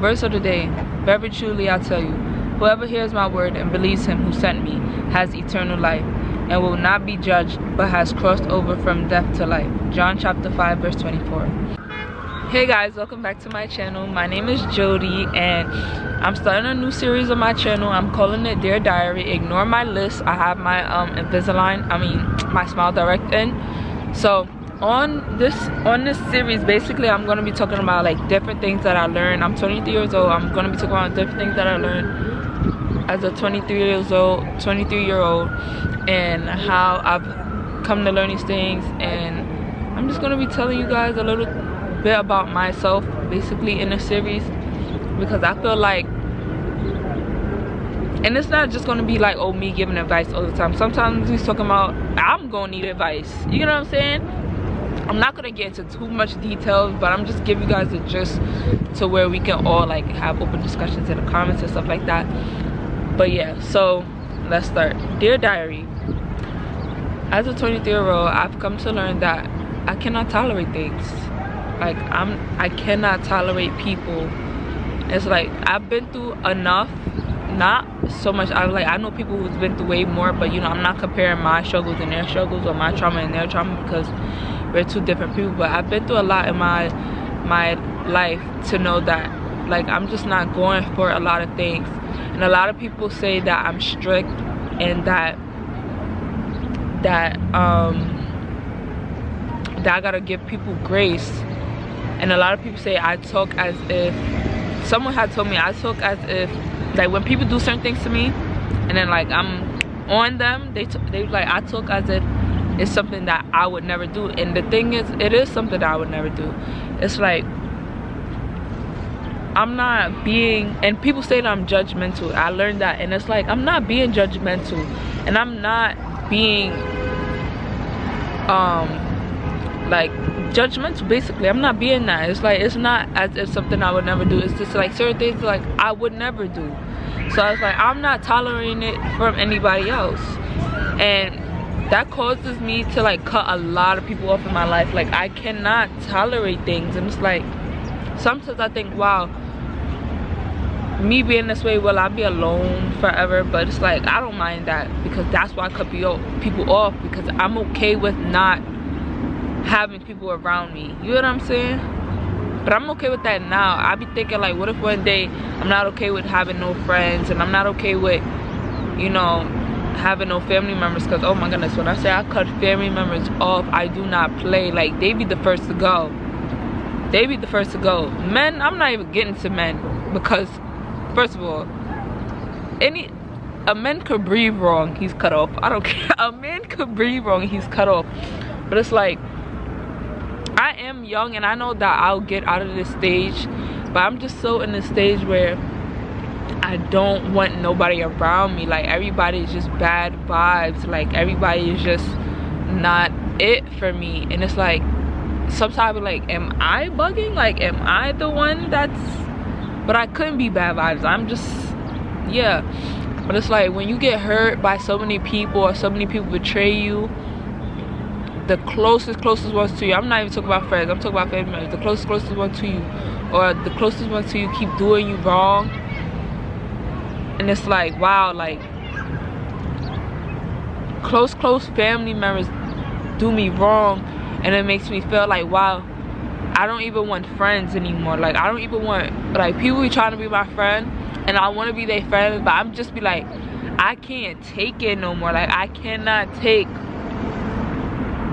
Verse of the day. Very truly I tell you, whoever hears my word and believes him who sent me has eternal life, and will not be judged, but has crossed over from death to life. John chapter 5 verse 24. Hey guys, welcome back to my channel. My name is Jody, and I'm starting a new series on my channel. I'm calling it Dear Diary. Ignore my list. I have my Invisalign, my Smile Direct in. So on this series, basically I'm going to be talking about like different things that I learned. I'm 23 years old. I'm going to be talking about different things that I learned as a 23-year-old and how I've come to learn these things. And I'm just going to be telling you guys a little bit about myself basically in this series, because I feel like, and it's not just going to be like, oh, me giving advice all the time. Sometimes he's talking about I'm going to need advice, you know what I'm saying? I'm not going to get into too much details, but I'm just giving you guys a gist to where we can all like have open discussions in the comments and stuff like that. But yeah, so let's start. Dear Diary. As a 23-year-old, I've come to learn that I cannot tolerate things. Like I cannot tolerate people. It's like I've been through enough. Not so much. I know people who's been through way more, but you know, I'm not comparing my struggles and their struggles, or my trauma and their trauma, because we're two different people. But I've been through a lot in my life to know that like I'm just not going for a lot of things. And a lot of people say that I'm strict and that I gotta give people grace. And a lot of people say I talk as if, someone had told me I talk as if, like when people do certain things to me and then like I'm on them, they like I talk as if it's something that I would never do. And the thing is, it is something that I would never do. It's like I'm not being, and people say that I'm judgmental. I learned that, and it's like I'm not being judgmental, and I'm not being like judgmental. Basically I'm not being that. It's like it's not as if something I would never do. It's just like certain things like I would never do. So I was like, I'm not tolerating it from anybody else, and that causes me to like cut a lot of people off in my life. Like I cannot tolerate things, and it's like sometimes I think, wow, me being this way, will I be alone forever? But it's like I don't mind that, because that's why I cut people off, because I'm okay with not having people around me, you know what I'm saying? But I'm okay with that now. I be thinking like, what if one day I'm not okay with having no friends, and I'm not okay with, you know, having no family members? Because oh my goodness, when I say I cut family members off, I do not play. Like they be the first to go. They be the first to go. Men, I'm not even getting to men, because first of all, a man could breathe wrong, he's cut off. I don't care. A man could breathe wrong, he's cut off. But it's like, I am young and I know that I'll get out of this stage, but I'm just so in this stage where I don't want nobody around me. Like everybody is just bad vibes. Like everybody is just not it for me. And it's like sometimes like, am I bugging? Like am I the one that's, but I couldn't be bad vibes. I'm just, yeah. But it's like when you get hurt by so many people, or so many people betray you, the closest ones to you, I'm not even talking about friends, I'm talking about family members, the closest one to you, or the closest ones to you keep doing you wrong. And it's like, wow, like close family members do me wrong, and it makes me feel like, wow, I don't even want friends anymore. Like I don't even want, like people be trying to be my friend, and I want to be their friend, but I'm just be like, I can't take it no more. Like I cannot take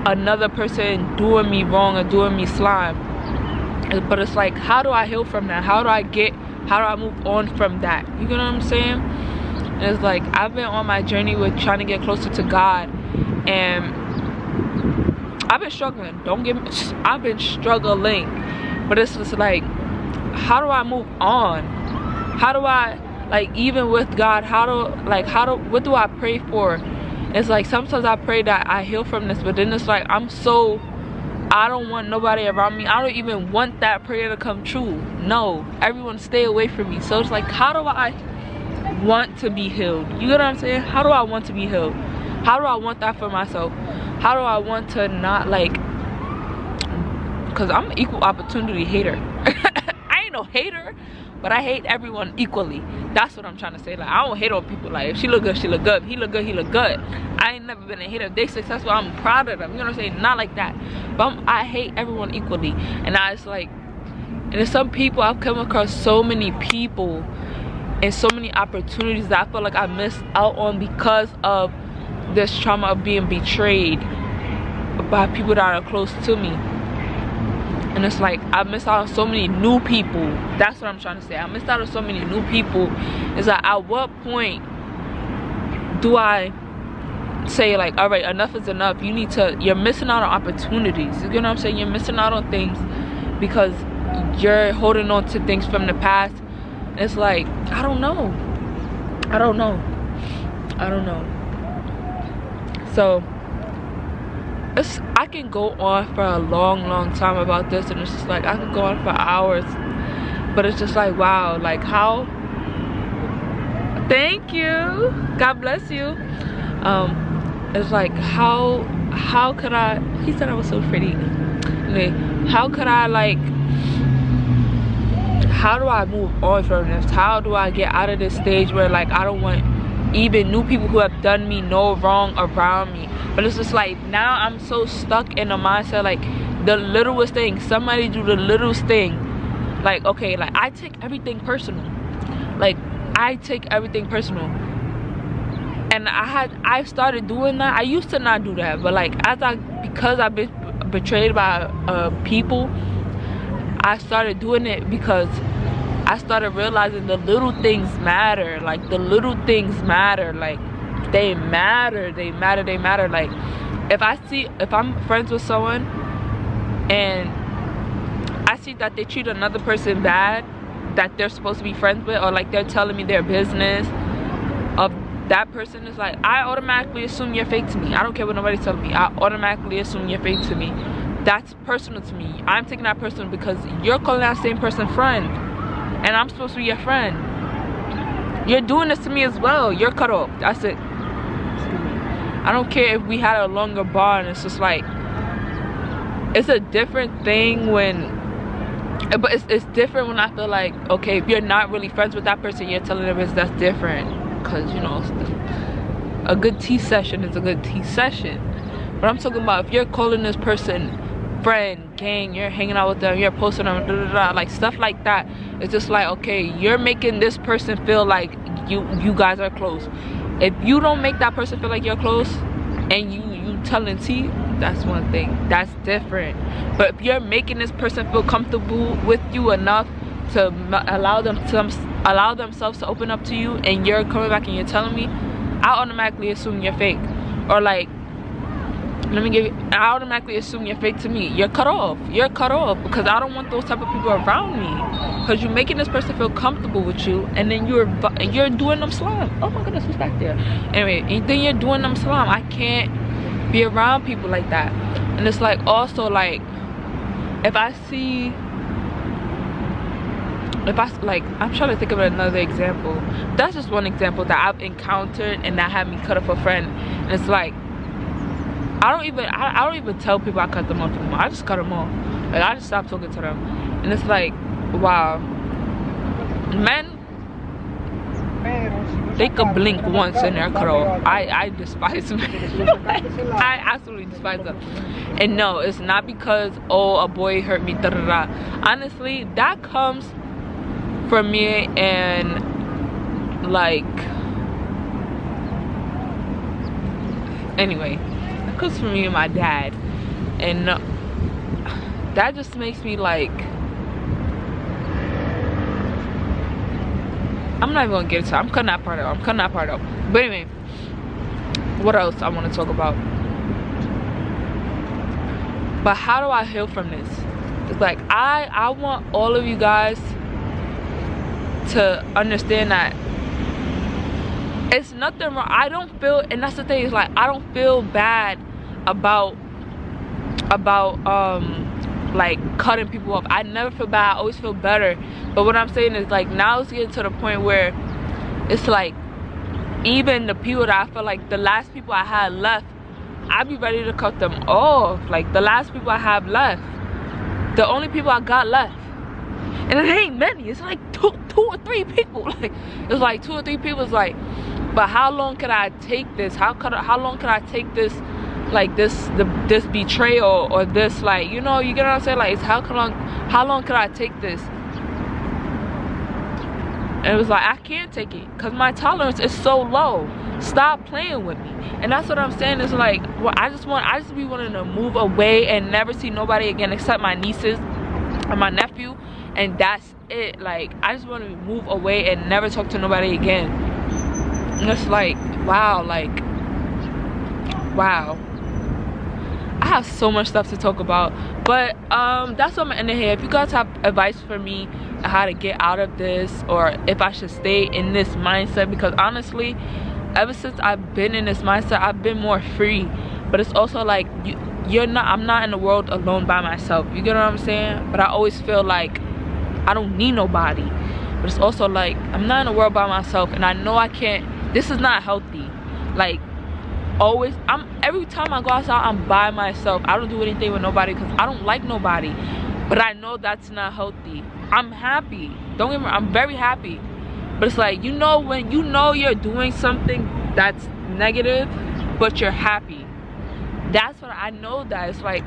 another person doing me wrong or doing me slime. But it's like, how do I heal from that? How do I move on from that? You know what I'm saying? And it's like I've been on my journey with trying to get closer to God, and I've been struggling. I've been struggling. But it's just like, how do I move on? How do I, like, even with God, what do I pray for? It's like sometimes I pray that I heal from this, but then it's like I don't want nobody around me. I don't even want that prayer to come true. No, everyone stay away from me. So it's like, how do I want to be healed? You know what I'm saying? How do I want to be healed? How do I want that for myself? How do I want to not, like, because I'm an equal opportunity hater. I ain't no hater, but I hate everyone equally. That's what I'm trying to say. Like, I don't hate on people. Like, if she look good, she look good. If he look good, he look good. I ain't never been a hater. If they successful, I'm proud of them. You know what I'm saying? Not like that. But I hate everyone equally. And I just like, and there's some people, I've come across so many people and so many opportunities that I feel like I missed out on because of this trauma of being betrayed by people that are close to me. And it's like I missed out on so many new people. That's what I'm trying to say. I missed out on so many new people. It's like, at what point do I say like, all right, enough is enough? You need to, you're missing out on opportunities. You know what I'm saying? You're missing out on things because you're holding on to things from the past. It's like, I don't know. So I can go on for a long time about this, and it's just like I could go on for hours, but it's just like, wow, like how, thank you, God bless you. It's like how could I, he said I was so pretty. Anyway, how could I, like, how do I move on from this? How do I get out of this stage where like I don't want even new people who have done me no wrong around me? But it's just like, now I'm so stuck in a mindset, like the littlest thing, somebody do the littlest thing, like, okay, like I take everything personal. Like I take everything personal. And I started doing that. I used to not do that, but like because I've been betrayed by people, I started doing it because I started realizing the little things matter. Like the little things matter. Like they matter. Like if I'm friends with someone and I see that they treat another person bad that they're supposed to be friends with, or like they're telling me their business of that person, is like, I automatically assume you're fake to me. I don't care what nobody's telling me. I automatically assume you're fake to me. That's personal to me. I'm taking that personal because you're calling that same person friend, and I'm supposed to be your friend. You're doing this to me as well. You're cut off. That's it. I don't care if we had a longer bond. It's just like, it's a different thing when, but it's different when I feel like, okay, if you're not really friends with that person, you're telling them that's different. Because, you know, a good tea session is a good tea session. But I'm talking about if you're calling this person friend, gang, you're hanging out with them, you're posting them, like stuff like that. It's just like, okay, you're making this person feel like you guys are close. If you don't make that person feel like you're close and you telling tea, that's one thing. That's different. But if you're making this person feel comfortable with you enough to allow themselves to open up to you, and you're coming back and you're telling me, I automatically assume you're fake. Or like, I automatically assume you're fake to me. You're cut off because I don't want those type of people around me, because you're making this person feel comfortable with you, and then you're doing them slime. Oh my goodness, who's back there? Anyway, and then you're doing them slime. I can't be around people like that. And it's like, also like, if I'm trying to think of another example. That's just one example that I've encountered and that had me cut off a friend. And it's like, I don't even tell people I cut them off anymore. I just cut them off. Like, I just stopped talking to them. And it's like, wow. Men, they could blink once and they're cut off. I despise men. I absolutely despise them. And no, it's not because, oh, a boy hurt me, Honestly, that comes from me and like, anyway, it comes from me and my dad, and that just makes me like, I'm not even gonna get into it. I'm cutting that part out. But anyway, what else I want to talk about? But how do I heal from this? It's like, I want all of you guys to understand that it's nothing wrong. I don't feel, and that's the thing, is like, I don't feel bad about like cutting people off. I never feel bad. I always feel better. But what I'm saying is, like, now it's getting to the point where it's like, even the people that I feel like the last people I had left, I'd be ready to cut them off. Like, the last people I have left, the only people I got left. And it ain't many. It's like two or three people. Like, it's like 2 or 3 people. It's like, but how long can I take this? How long can I take this? Like this betrayal, or this, like, you know, you get what I'm saying? Like, it's how long can I take this? And it was like, I can't take it because my tolerance is so low. Stop playing with me. And that's what I'm saying. Is like, well, I just be wanting to move away and never see nobody again except my nieces and my nephew, and that's it. Like, I just want to move away and never talk to nobody again. And it's like, wow, like, wow. I have so much stuff to talk about, but that's what I'm ending here. If you guys have advice for me on how to get out of this, or if I should stay in this mindset, because honestly, ever since I've been in this mindset, I've been more free. But it's also like, I'm not in the world alone by myself. You get what I'm saying? But I always feel like I don't need nobody. But it's also like, I'm not in the world by myself, and I know I can't. This is not healthy. Like, always, every time I go outside, I'm by myself. I don't do anything with nobody because I don't like nobody. But I know that's not healthy. I'm happy. Don't get me wrong, I'm very happy. But it's like, you know, when you know you're doing something that's negative, but you're happy. That's what I know. That it's like,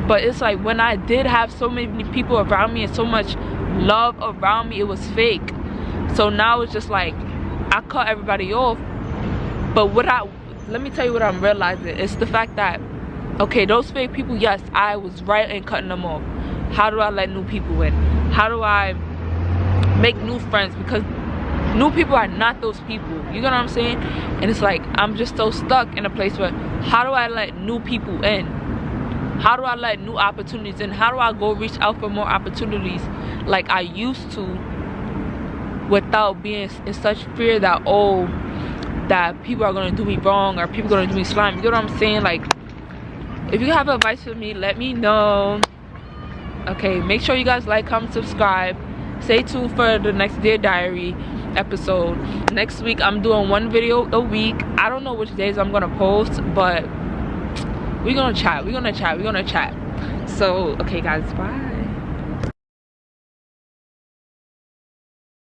but it's like, when I did have so many people around me and so much love around me, it was fake. So now it's just like, I cut everybody off. But let me tell you what I'm realizing. It's the fact that, okay, those fake people, yes, I was right in cutting them off. How do I let new people in? How do I make new friends? Because new people are not those people. You get what I'm saying? And it's like, I'm just so stuck in a place where, how do I let new people in? How do I let new opportunities in? How do I go reach out for more opportunities like I used to, without being in such fear that, oh, that people are gonna do me wrong, or people are gonna do me slime? You know what I'm saying? Like, if you have advice for me, let me know. Okay, make sure you guys like, comment, subscribe. Stay tuned for the next Dear Diary episode. Next week I'm doing 1 video a week. I don't know which days I'm gonna post, but we're gonna chat. So okay guys, bye.